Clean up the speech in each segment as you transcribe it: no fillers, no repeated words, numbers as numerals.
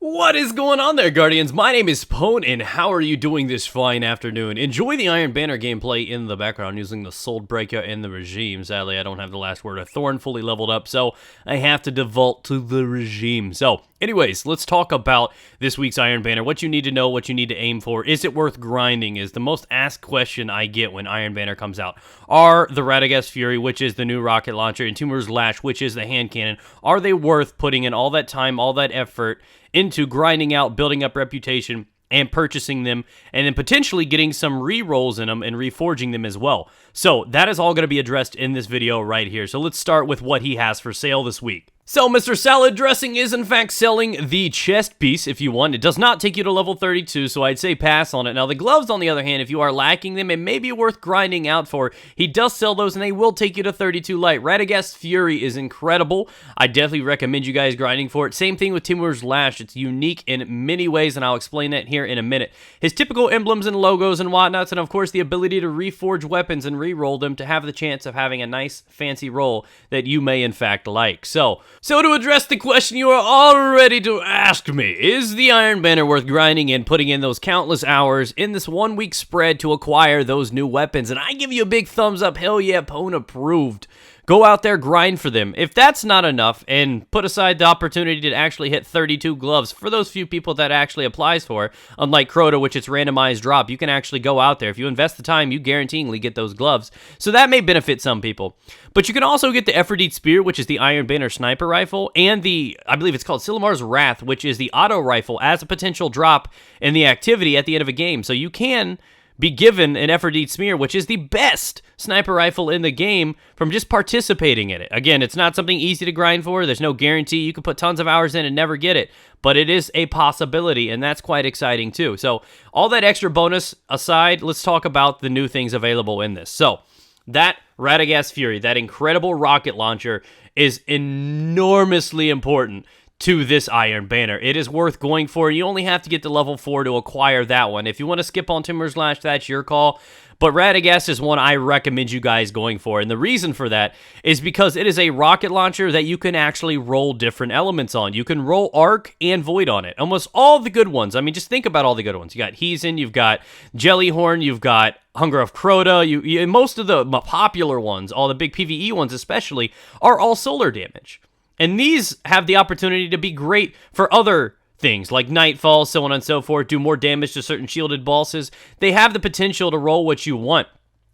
What is going on there, Guardians? My name is Pone, and how are you doing this fine afternoon? Enjoy the Iron Banner gameplay in the background using the Soul Breaker and the Regime. Sadly, I don't have the last word of Thorn fully leveled up, so I have to default to the Regime. So, anyways, let's talk about this week's Iron Banner. What you need to know, what you need to aim for. Is it worth grinding is the most asked question I get when Iron Banner comes out. Are the Radegast Fury, which is the new rocket launcher, and Timur's Lash, which is the hand cannon, are they worth putting in all that time, all that effort into grinding out, building up reputation, and purchasing them, and then potentially getting some re-rolls in them and reforging them as well? So that is all going to be addressed in this video right here. So let's start with what he has for sale this week. So Mr. Salad Dressing is in fact selling the chest piece if you want. It does not take you to level 32, so I'd say pass on it. Now the gloves, on the other hand, if you are lacking them, it may be worth grinding out for. He does sell those and they will take you to 32 light. Radegast Fury is incredible. I definitely recommend you guys grinding for it. Same thing with Timur's Lash. It's unique in many ways, and I'll explain that here in a minute. His typical emblems and logos and whatnots, and of course the ability to reforge weapons and re-roll them to have the chance of having a nice fancy roll that you may in fact like. So to address the question you are all ready to ask me, is the Iron Banner worth grinding and putting in those countless hours in this 1 week spread to acquire those new weapons? And I give you a big thumbs up. Hell yeah, Pone approved. Go out there, grind for them. If that's not enough, and put aside the opportunity to actually hit 32 gloves for those few people that actually applies for, unlike Crota, which it's randomized drop, you can actually go out there. If you invest the time, you guaranteeingly get those gloves. So that may benefit some people. But you can also get the Ephrodite Spear, which is the Iron Banner sniper rifle, and the, I believe it's called Silimar's Wrath, which is the auto rifle as a potential drop in the activity at the end of a game. So you can be given an Ephrodite Spear, which is the best sniper rifle in the game, from just participating in it. Again, it's not something easy to grind for. There's no guarantee. You could put tons of hours in and never get it, but it is a possibility, and that's quite exciting too. So all that extra bonus aside, let's talk about the new things available in this. So that Radegast Fury, that incredible rocket launcher, is enormously important to this Iron Banner. It is worth going for. You only have to get to level 4 to acquire that one. If you want to skip on Timur's Lash, that's your call. But Radegast is one I recommend you guys going for. And the reason for that is because it is a rocket launcher that you can actually roll different elements on. You can roll Arc and Void on it. Almost all the good ones. I mean, just think about all the good ones. You got Heezen, you've got Jellyhorn, you've got Hunger of Crota. Most of the popular ones, all the big PvE ones especially, are all solar damage. And these have the opportunity to be great for other things, like Nightfall, so on and so forth, do more damage to certain shielded bosses. They have the potential to roll what you want.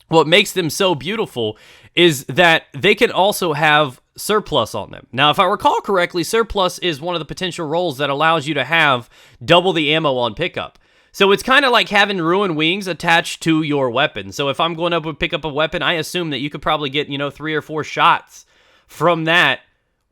What makes them so beautiful is that they can also have surplus on them. Now, if I recall correctly, surplus is one of the potential rolls that allows you to have double the ammo on pickup. So it's kind of like having Ruin Wings attached to your weapon. So if I'm going up and pick up a weapon, I assume that you could probably get, 3 or 4 shots from that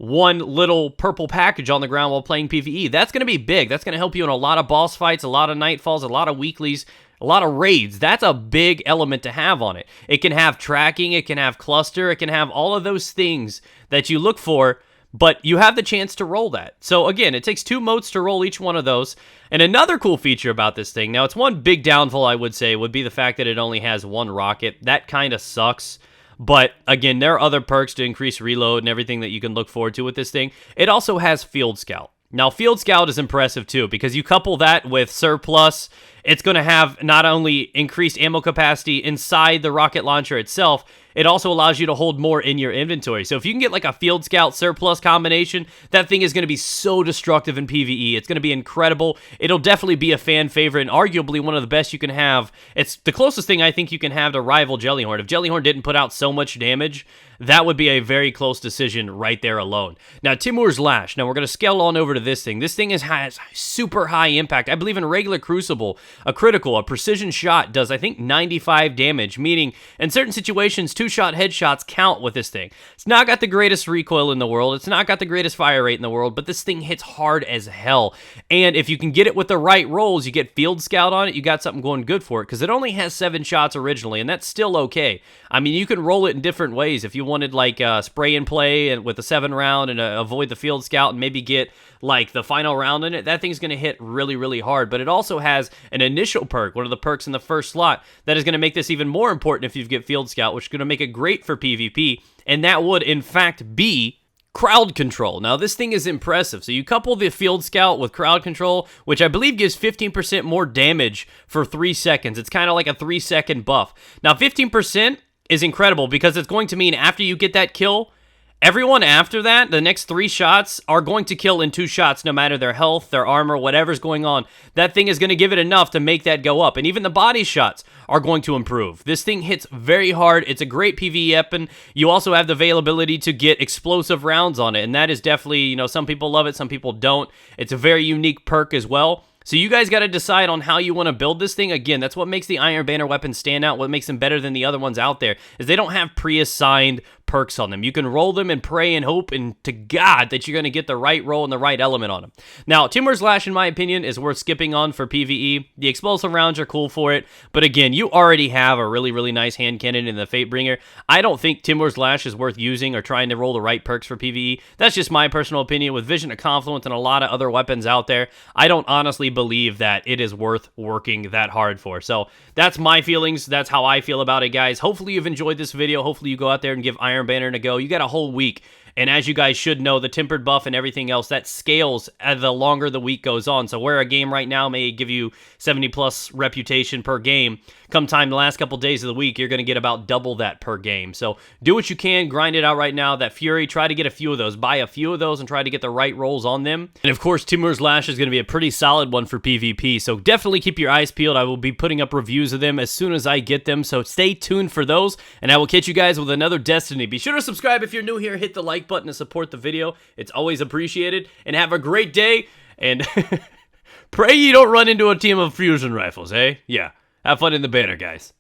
one little purple package on the ground while playing PvE. That's going to be big. That's going to help you in a lot of boss fights, a lot of Nightfalls, a lot of weeklies, a lot of raids. That's a big element to have on it. It can have tracking, it can have cluster, it can have all of those things that you look for, but you have the chance to roll that. So again, it takes 2 motes to roll each one of those. And another cool feature about this thing, now it's one big downfall I would say, would be the fact that it only has 1 rocket. That kind of sucks. But again, there are other perks to increase reload and everything that you can look forward to with this thing. It also has Field Scout. Now, Field Scout is impressive too, because you couple that with Surplus, it's going to have not only increased ammo capacity inside the rocket launcher itself, it also allows you to hold more in your inventory. So if you can get like a Field Scout Surplus combination, that thing is going to be so destructive in PvE. It's going to be incredible. It'll definitely be a fan favorite and arguably one of the best you can have. It's the closest thing I think you can have to rival Jellyhorn. If Jellyhorn didn't put out so much damage, that would be a very close decision right there alone. Now, Timur's Lash. Now, we're going to scale on over to this thing. This thing has super high impact. I believe in regular Crucible, a critical, a precision shot does, I think, 95 damage, meaning in certain situations, 2-shot headshots count with this thing. It's not got the greatest recoil in the world. It's not got the greatest fire rate in the world, but this thing hits hard as hell. And if you can get it with the right rolls, you get Field Scout on it, you got something going good for it, because it only has 7 shots originally, and that's still okay. I mean, you can roll it in different ways. If you wanted like spray and play and with a 7 round and avoid the Field Scout and maybe get like the final round in it, that thing's going to hit really, really hard. But it also has an initial perk, one of the perks in the first slot, that is going to make this even more important if you get Field Scout, which is going to make it great for PvP. And that would, in fact, be Crowd control. Now, this thing is impressive. So you couple the Field Scout with crowd control, which I believe gives 15% more damage for 3 seconds. It's kind of like a 3-second buff. Now, 15% is incredible because it's going to mean after you get that kill, everyone after that, the next 3 shots, are going to kill in 2 shots, no matter their health, their armor, whatever's going on. That thing is going to give it enough to make that go up. And even the body shots are going to improve. This thing hits very hard. It's a great PvE weapon. You also have the availability to get explosive rounds on it. And that is definitely, you know, some people love it, some people don't. It's a very unique perk as well. So you guys got to decide on how you want to build this thing. Again, that's what makes the Iron Banner weapons stand out. What makes them better than the other ones out there is they don't have pre-assigned perks on them. You can roll them and pray and hope and to God that you're going to get the right roll and the right element on them. Now, Timur's Lash, in my opinion, is worth skipping on for PvE. The explosive rounds are cool for it, but again, you already have a really, really nice hand cannon in the Fatebringer. I don't think Timur's Lash is worth using or trying to roll the right perks for PvE. That's just my personal opinion. With Vision of Confluence and a lot of other weapons out there, I don't honestly believe that it is worth working that hard for. So that's my feelings. That's how I feel about it, guys. Hopefully you've enjoyed this video. Hopefully you go out there and give Iron Banner a go. You got a whole week. And as you guys should know, the tempered buff and everything else, that scales the longer the week goes on. So where a game right now may give you 70+ reputation per game, come time the last couple days of the week, you're going to get about double that per game. So do what you can, grind it out right now. That Fury, try to get a few of those. Buy a few of those and try to get the right rolls on them. And of course, Timur's Lash is going to be a pretty solid one for PvP. So definitely keep your eyes peeled. I will be putting up reviews of them as soon as I get them. So stay tuned for those. And I will catch you guys with another Destiny. Be sure to subscribe if you're new here. Hit the like button to support the video. It's always appreciated. And have a great day. And pray you don't run into a team of fusion rifles, eh? Yeah. Have fun in the banner, guys.